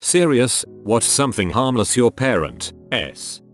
Serious, what's something harmless your parent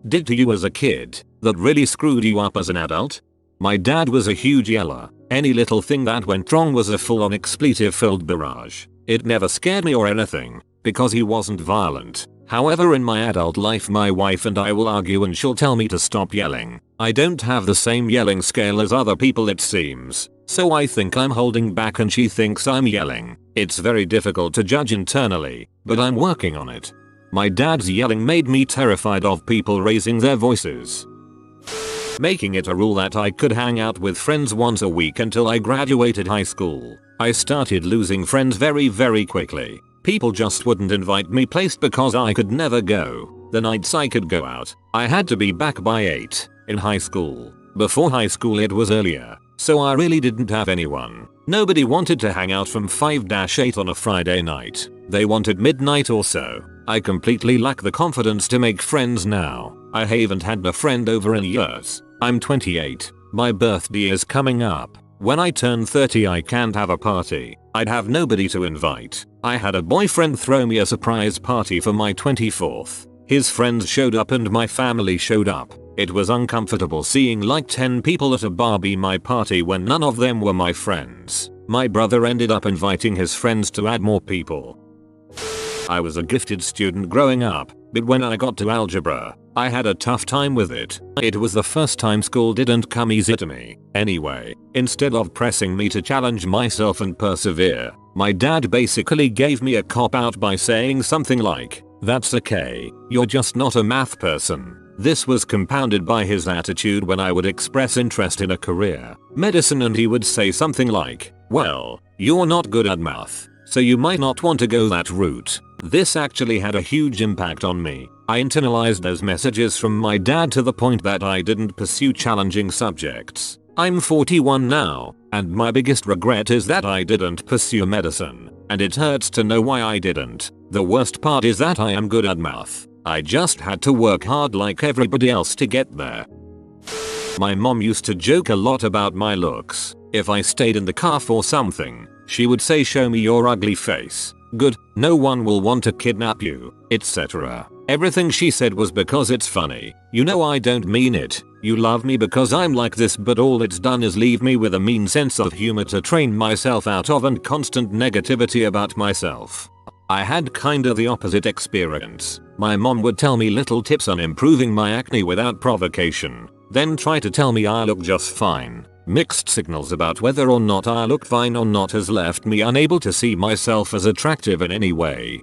did to you as a kid that really screwed you up as an adult? My dad was a huge yeller. Any little thing that went wrong was a full-on expletive-filled barrage. It never scared me or anything, because he wasn't violent. However, in my adult life my wife and I will argue and she'll tell me to stop yelling. I don't have the same yelling scale as other people it seems, so I think I'm holding back and she thinks I'm yelling. It's very difficult to judge internally, but I'm working on it. My dad's yelling made me terrified of people raising their voices, making it a rule that I could hang out with friends once a week until I graduated high school. I started losing friends very quickly. People just wouldn't invite me places because I could never go. The nights I could go out, I had to be back by 8 in high school. Before high school it was earlier, so I really didn't have anyone. Nobody wanted to hang out from 5-8 on a Friday night. They wanted midnight or so. I completely lack the confidence to make friends now. I haven't had a friend over in years. I'm 28. My birthday is coming up. When I turn 30 I can't have a party. I'd have nobody to invite. I had a boyfriend throw me a surprise party for my 24th. His friends showed up and my family showed up. It was uncomfortable seeing like 10 people at a Barbie my party when none of them were my friends. My brother ended up inviting his friends to add more people. I was a gifted student growing up, but when I got to algebra, I had a tough time with it. It was the first time school didn't come easy to me. Anyway, instead of pressing me to challenge myself and persevere, my dad basically gave me a cop-out by saying something like, "That's okay, you're just not a math person." This was compounded by his attitude when I would express interest in a career, medicine, and he would say something like, "Well, you're not good at math, so you might not want to go that route." This actually had a huge impact on me. I internalized those messages from my dad to the point that I didn't pursue challenging subjects. I'm 41 now, and my biggest regret is that I didn't pursue medicine, and it hurts to know why I didn't. The worst part is that I am good at math. I just had to work hard like everybody else to get there. My mom used to joke a lot about my looks. If I stayed in the car for something, she would say, "Show me your ugly face. Good, no one will want to kidnap you," etc. Everything she said was because it's funny. You know I don't mean it. You love me because I'm like this, but all it's done is leave me with a mean sense of humor to train myself out of and constant negativity about myself. I had kinda the opposite experience. My mom would tell me little tips on improving my acne without provocation, then try to tell me I look just fine. Mixed signals about whether or not I look fine or not has left me unable to see myself as attractive in any way.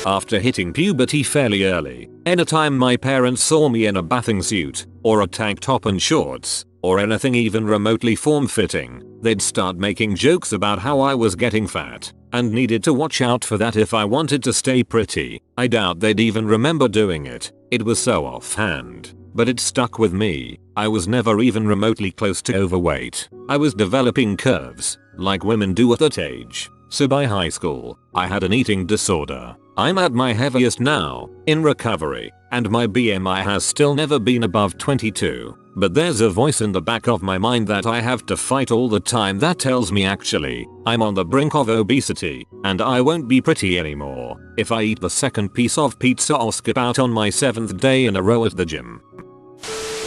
After hitting puberty fairly early, anytime my parents saw me in a bathing suit, or a tank top and shorts, or anything even remotely form-fitting, they'd start making jokes about how I was getting fat, and needed to watch out for that if I wanted to stay pretty. I doubt they'd even remember doing it. It was so offhand. But it stuck with me. I was never even remotely close to overweight. I was developing curves, like women do at that age. So by high school, I had an eating disorder. I'm at my heaviest now, in recovery, and my BMI has still never been above 22. But there's a voice in the back of my mind that I have to fight all the time that tells me actually, I'm on the brink of obesity, and I won't be pretty anymore if I eat the second piece of pizza or skip out on my 7th day in a row at the gym.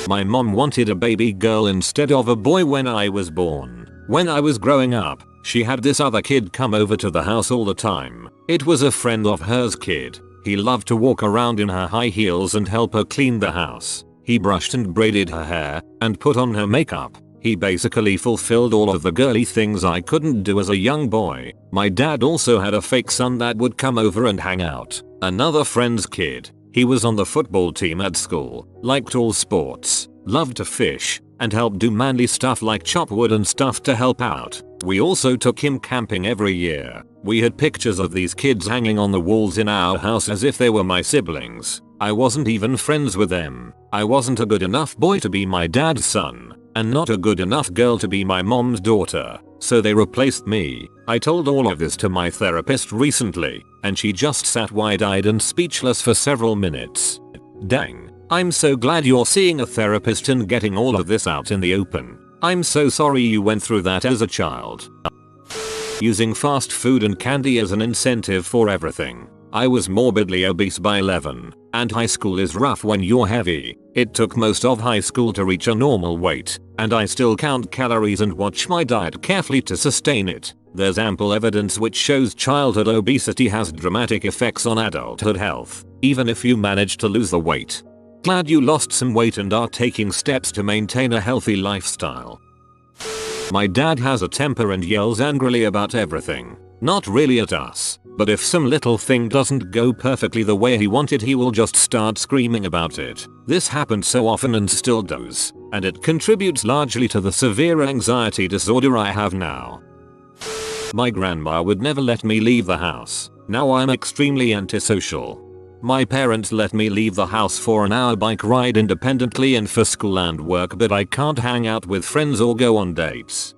My mom wanted a baby girl instead of a boy when I was born. When I was growing up, she had this other kid come over to the house all the time. It was a friend of hers kid. He loved to walk around in her high heels and help her clean the house. He brushed and braided her hair and put on her makeup. He basically fulfilled all of the girly things I couldn't do as a young boy. My dad also had a fake son that would come over and hang out. Another friend's kid. He was on the football team at school, liked all sports, loved to fish, and helped do manly stuff like chop wood and stuff to help out. We also took him camping every year. We had pictures of these kids hanging on the walls in our house as if they were my siblings. I wasn't even friends with them. I wasn't a good enough boy to be my dad's son, and not a good enough girl to be my mom's daughter, so they replaced me. I told all of this to my therapist recently, and she just sat wide-eyed and speechless for several minutes. Dang. I'm so glad you're seeing a therapist and getting all of this out in the open. I'm so sorry you went through that as a child. Using fast food and candy as an incentive for everything. I was morbidly obese by 11, and high school is rough when you're heavy. It took most of high school to reach a normal weight, and I still count calories and watch my diet carefully to sustain it. There's ample evidence which shows childhood obesity has dramatic effects on adulthood health, even if you manage to lose the weight. Glad you lost some weight and are taking steps to maintain a healthy lifestyle. My dad has a temper and yells angrily about everything. Not really at us, but if some little thing doesn't go perfectly the way he wanted, he will just start screaming about it. This happens so often and still does, and it contributes largely to the severe anxiety disorder I have now. My grandma would never let me leave the house. Now I'm extremely antisocial. My parents let me leave the house for an hour bike ride independently and for school and work, but I can't hang out with friends or go on dates.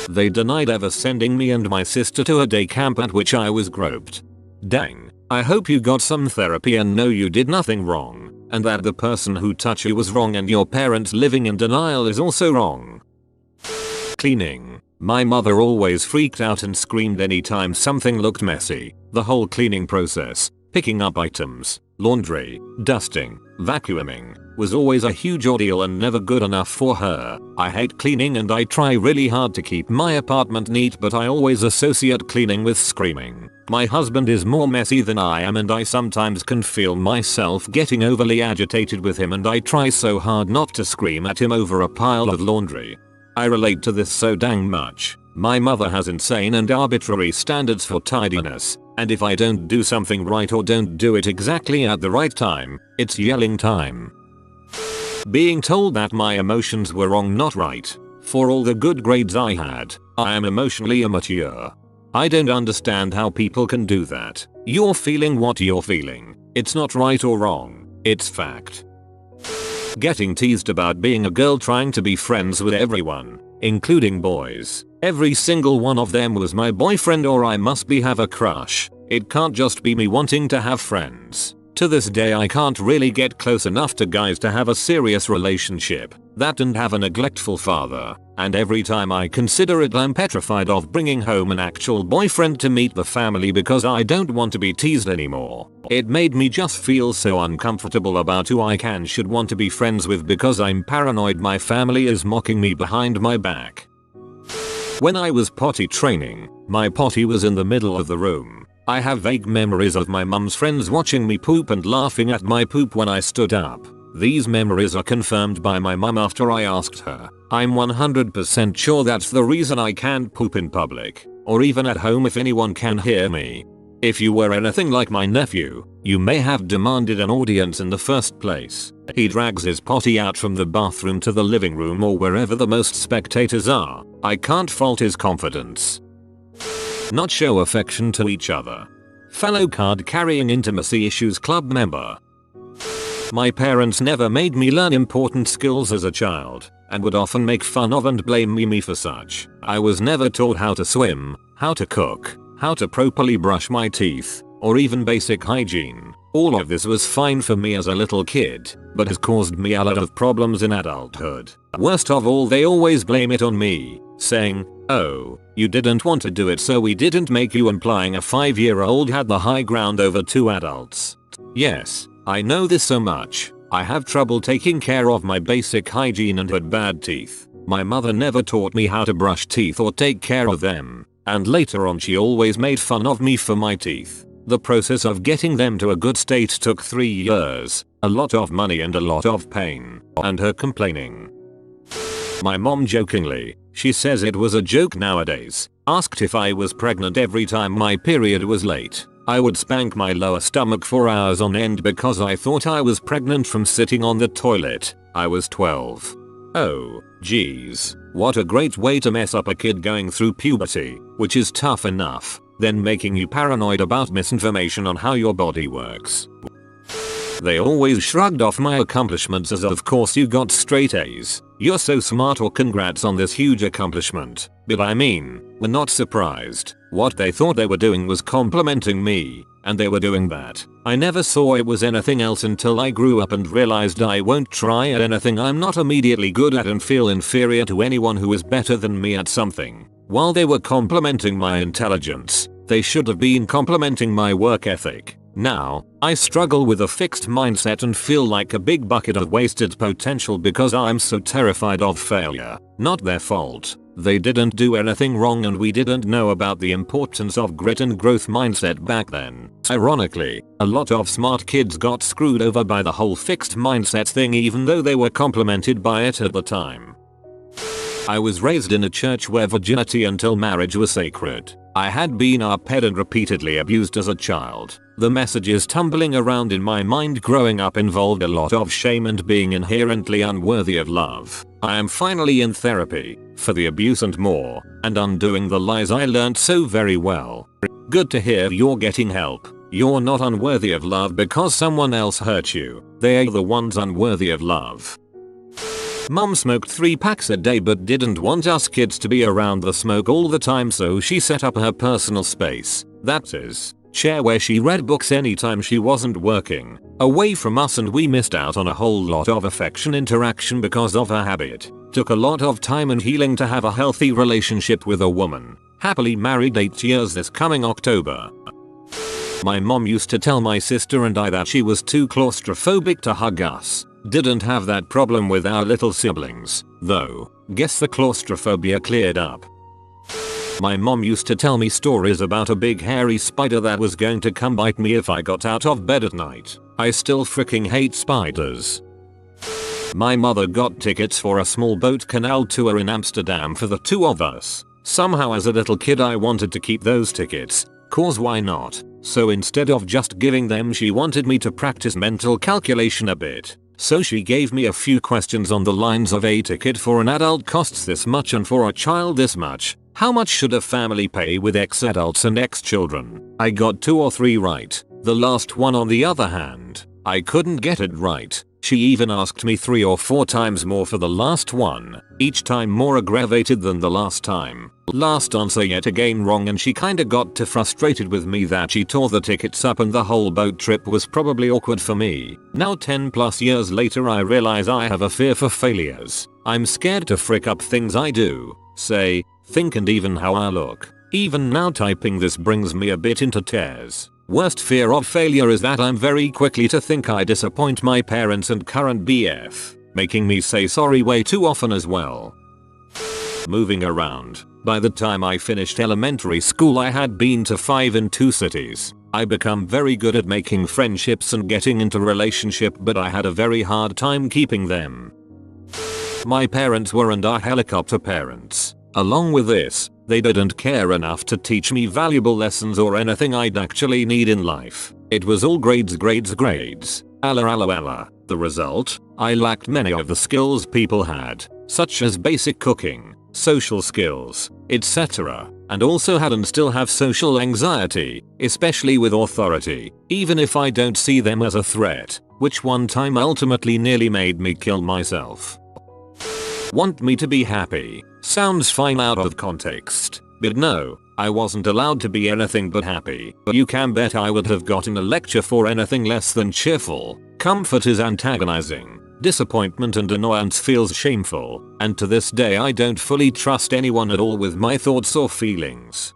They denied ever sending me and my sister to a day camp at which I was groped. Dang, I hope you got some therapy and know you did nothing wrong, and that the person who touched you was wrong and your parents living in denial is also wrong. Cleaning. My mother always freaked out and screamed anytime something looked messy. The whole cleaning process, picking up items, laundry, dusting, vacuuming, was always a huge ordeal and never good enough for her. I hate cleaning and I try really hard to keep my apartment neat, but I always associate cleaning with screaming. My husband is more messy than I am and I sometimes can feel myself getting overly agitated with him, and I try so hard not to scream at him over a pile of laundry. I relate to this so dang much. My mother has insane and arbitrary standards for tidiness, and if I don't do something right or don't do it exactly at the right time, it's yelling time. Being told that my emotions were wrong, not right. For all the good grades I had, I am emotionally immature. I don't understand how people can do that. You're feeling what you're feeling. It's not right or wrong. It's fact. Getting teased about being a girl trying to be friends with everyone, including boys. Every single one of them was my boyfriend, or I must have a crush. It can't just be me wanting to have friends. To this day I can't really get close enough to guys to have a serious relationship that and have a neglectful father, and every time I consider it I'm petrified of bringing home an actual boyfriend to meet the family because I don't want to be teased anymore. It made me just feel so uncomfortable about who I should want to be friends with because I'm paranoid my family is mocking me behind my back. When I was potty training, my potty was in the middle of the room. I have vague memories of my mum's friends watching me poop and laughing at my poop when I stood up. These memories are confirmed by my mum after I asked her. I'm 100% sure that's the reason I can't poop in public, or even at home if anyone can hear me. If you were anything like my nephew, you may have demanded an audience in the first place. He drags his potty out from the bathroom to the living room or wherever the most spectators are. I can't fault his confidence. Not show affection to each other. Fellow card-carrying intimacy issues club member. My parents never made me learn important skills as a child, and would often make fun of and blame me for such. I was never taught how to swim, how to cook, how to properly brush my teeth, or even basic hygiene. All of this was fine for me as a little kid, but has caused me a lot of problems in adulthood. Worst of all, they always blame it on me, saying, "Oh, you didn't want to do it so we didn't make you," implying a 5-year-old had the high ground over 2 adults. Yes, I know this so much. I have trouble taking care of my basic hygiene and had bad teeth. My mother never taught me how to brush teeth or take care of them, and later on she always made fun of me for my teeth. The process of getting them to a good state took 3 years, a lot of money and a lot of pain, and her complaining. My mom jokingly, she says it was a joke nowadays, asked if I was pregnant every time my period was late. I would spank my lower stomach for hours on end because I thought I was pregnant from sitting on the toilet. I was 12. Oh, geez. What a great way to mess up a kid going through puberty, which is tough enough, then making you paranoid about misinformation on how your body works. They always shrugged off my accomplishments as of course you got straight A's. You're so smart, or congrats on this huge accomplishment. But I mean, we're not surprised. What they thought they were doing was complimenting me, and they were doing that. I never saw it was anything else until I grew up and realized I won't try at anything I'm not immediately good at and feel inferior to anyone who is better than me at something. While they were complimenting my intelligence, They should have been complimenting my work ethic. Now, I struggle with a fixed mindset and feel like a big bucket of wasted potential because I'm so terrified of failure. Not their fault. They didn't do anything wrong and we didn't know about the importance of grit and growth mindset back then. Ironically, a lot of smart kids got screwed over by the whole fixed mindset thing even though they were complimented by it at the time. I was raised in a church where virginity until marriage was sacred. I had been upped and repeatedly abused as a child. The messages tumbling around in my mind growing up involved a lot of shame and being inherently unworthy of love. I am finally in therapy for the abuse and more, and undoing the lies I learned so very well. Good to hear you're getting help. You're not unworthy of love because someone else hurt you. They're the ones unworthy of love. Mum smoked 3 packs a day but didn't want us kids to be around the smoke all the time, so she set up her personal space. That is, chair where she read books anytime she wasn't working, away from us, and we missed out on a whole lot of affection interaction because of her habit. Took a lot of time and healing to have a healthy relationship with a woman. Happily married 8 years this coming October. My mom used to tell my sister and I that she was too claustrophobic to hug us. Didn't have that problem with our little siblings, though. Guess the claustrophobia cleared up. My mom used to tell me stories about a big hairy spider that was going to come bite me if I got out of bed at night. I still freaking hate spiders. My mother got tickets for a small boat canal tour in Amsterdam for the 2 of us. Somehow as a little kid I wanted to keep those tickets, cause why not? So instead of just giving them, she wanted me to practice mental calculation a bit. So she gave me a few questions on the lines of a ticket for an adult costs this much and for a child this much. How much should a family pay with X adults and X children? I got 2 or 3 right. The last one on the other hand, I couldn't get it right. She even asked me 3 or 4 times more for the last one, each time more aggravated than the last time. Last answer yet again wrong, and she kinda got too frustrated with me that she tore the tickets up and the whole boat trip was probably awkward for me. Now 10+ years later I realize I have a fear for failures. I'm scared to frick up things I do, say, think, and even how I look. Even now typing this brings me a bit into tears. Worst fear of failure is that I'm very quickly to think I disappoint my parents and current BF, making me say sorry way too often as well. Moving around. By the time I finished elementary school I had been to 5 in 2 cities. I become very good at making friendships and getting into relationship, but I had a very hard time keeping them. My parents weren't our helicopter parents. Along with this, they didn't care enough to teach me valuable lessons or anything I'd actually need in life. It was all grades. Alla. The result? I lacked many of the skills people had, such as basic cooking, social skills, etc. And also had and still have social anxiety, especially with authority, even if I don't see them as a threat, which one time ultimately nearly made me kill myself. Want me to be happy? Sounds fine out of context. But no, I wasn't allowed to be anything but happy. But you can bet I would have gotten a lecture for anything less than cheerful. Comfort is antagonizing. Disappointment and annoyance feels shameful. And to this day I don't fully trust anyone at all with my thoughts or feelings.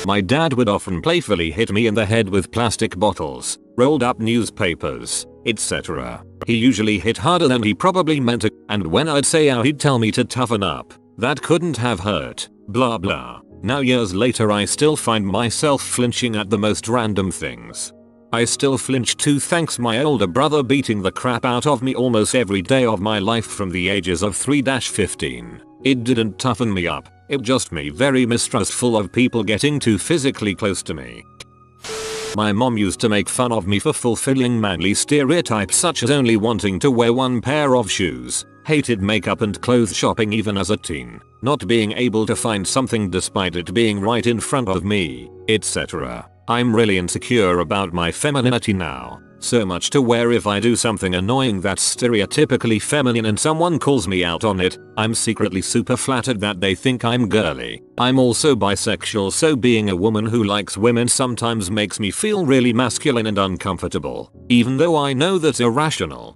My dad would often playfully hit me in the head with plastic bottles, rolled up newspapers, etc. He usually hit harder than he probably meant to, and when I'd say ow he'd tell me to toughen up. That couldn't have hurt, blah blah. Now years later I still find myself flinching at the most random things. I still flinch too, thanks my older brother beating the crap out of me almost every day of my life from the ages of 3-15. It didn't toughen me up, it just made me very mistrustful of people getting too physically close to me. My mom used to make fun of me for fulfilling manly stereotypes such as only wanting to wear 1 pair of shoes, hated makeup and clothes shopping even as a teen, not being able to find something despite it being right in front of me, etc. I'm really insecure about my femininity now, so much to where if I do something annoying that's stereotypically feminine and someone calls me out on it, I'm secretly super flattered that they think I'm girly. I'm also bisexual, so being a woman who likes women sometimes makes me feel really masculine and uncomfortable, even though I know that's irrational.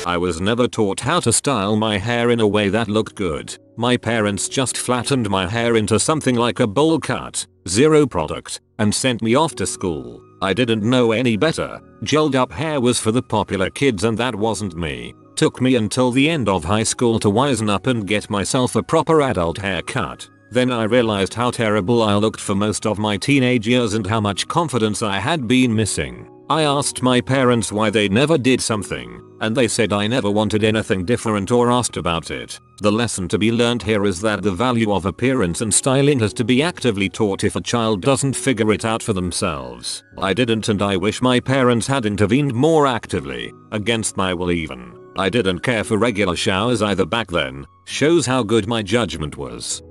I was never taught how to style my hair in a way that looked good. My parents just flattened my hair into something like a bowl cut, zero product, and sent me off to school. I didn't know any better. Gelled up hair was for the popular kids and that wasn't me. Took me until the end of high school to wisen up and get myself a proper adult haircut. Then I realized how terrible I looked for most of my teenage years and how much confidence I had been missing. I asked my parents why they never did something, and they said I never wanted anything different or asked about it. The lesson to be learned here is that the value of appearance and styling has to be actively taught if a child doesn't figure it out for themselves. I didn't, and I wish my parents had intervened more actively, against my will even. I didn't care for regular showers either back then. Shows how good my judgment was.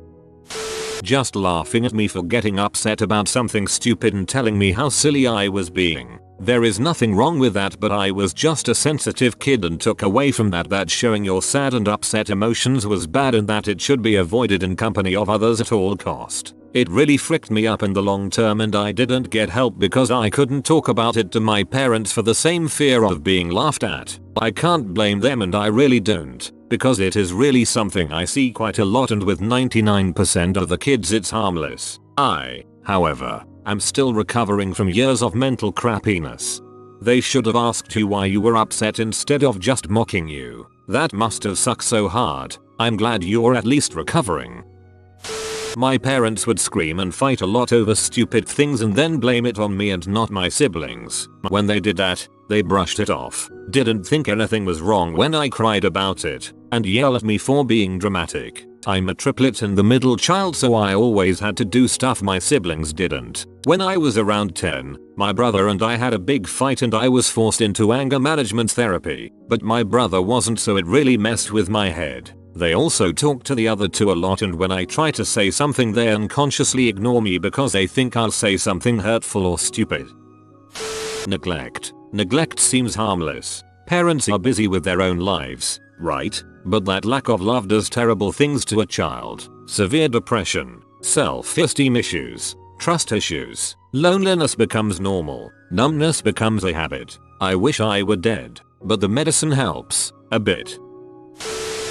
Just laughing at me for getting upset about something stupid and telling me how silly I was being. There is nothing wrong with that, but I was just a sensitive kid and took away from that showing your sad and upset emotions was bad and that it should be avoided in company of others at all cost. It really fricked me up in the long term and I didn't get help because I couldn't talk about it to my parents for the same fear of being laughed at. I can't blame them and I really don't, because it is really something I see quite a lot and with 99% of the kids it's harmless. I, however, am still recovering from years of mental crappiness. They should have asked you why you were upset instead of just mocking you. That must have sucked so hard. I'm glad you're at least recovering. My parents would scream and fight a lot over stupid things and then blame it on me and not my siblings. When they did that, they brushed it off, didn't think anything was wrong when I cried about it, and yell at me for being dramatic. I'm a triplet and the middle child, so I always had to do stuff my siblings didn't. When I was around 10, my brother and I had a big fight and I was forced into anger management therapy, but my brother wasn't, so it really messed with my head. They also talk to the other two a lot, and when I try to say something they unconsciously ignore me because they think I'll say something hurtful or stupid. Neglect. Neglect seems harmless. Parents are busy with their own lives, right? But that lack of love does terrible things to a child. Severe depression, self-esteem issues, trust issues, loneliness becomes normal, numbness becomes a habit. I wish I were dead, but the medicine helps, a bit.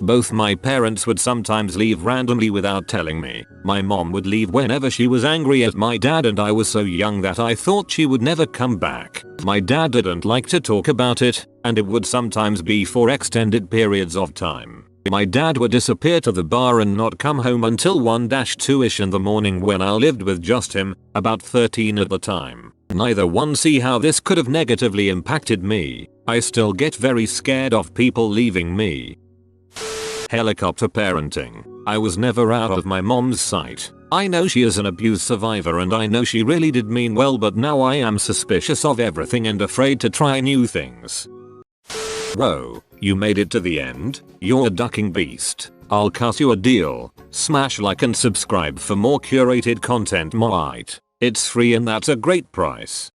Both my parents would sometimes leave randomly without telling me. My mom would leave whenever she was angry at my dad and I was so young that I thought she would never come back. My dad didn't like to talk about it, and it would sometimes be for extended periods of time. My dad would disappear to the bar and not come home until 1-2ish in the morning when I lived with just him, about 13 at the time. Neither one see how this could have negatively impacted me. I still get very scared of people leaving me. Helicopter parenting. I was never out of my mom's sight. I know she is an abuse survivor and I know she really did mean well, but now I am suspicious of everything and afraid to try new things. Bro, you made it to the end? You're a ducking beast. I'll cut you a deal. Smash like and subscribe for more curated content. It's free and that's a great price.